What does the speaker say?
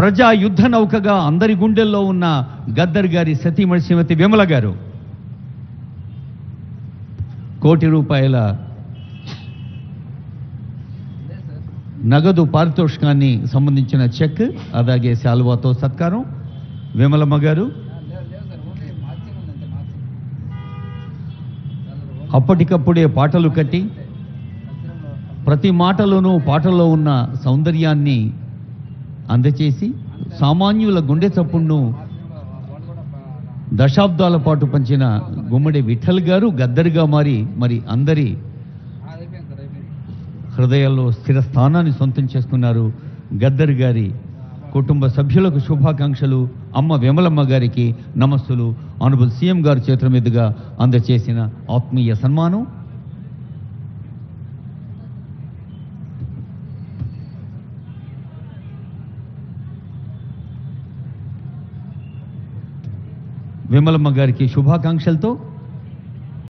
ప్రజా యుద్ధ నౌకగా అందరి గుండెల్లో ఉన్న గద్దర్ గారి సతీమణి శ్రీమతి విమల గారు ₹1,00,00,000 నగదు పారితోషికాన్ని సంబంధించిన చెక్ అలాగే శాలువాతో సత్కారం. విమలమ్మ గారు అప్పటికప్పుడే పాటలు కట్టి ప్రతి మాటలోనూ పాటల్లో ఉన్న సౌందర్యాన్ని అందచేసి సామాన్యుల గుండె చప్పుడును దశాబ్దాల పాటు పంచిన గుమ్మడి విఠల్ గారు గద్దర్గా మారి మరి అందరి హృదయాల్లో స్థిర స్థానాన్ని సొంతం చేసుకున్నారు. గద్దర్ గారి కుటుంబ సభ్యులకు శుభాకాంక్షలు. అమ్మ విమలమ్మ గారికి నమస్సులు. ఆనరబుల్ సీఎం గారి చేతుల మీదుగా అందచేసిన ఆత్మీయ సన్మానం. విమలమ్మ గారికి శుభాకాంక్షలతో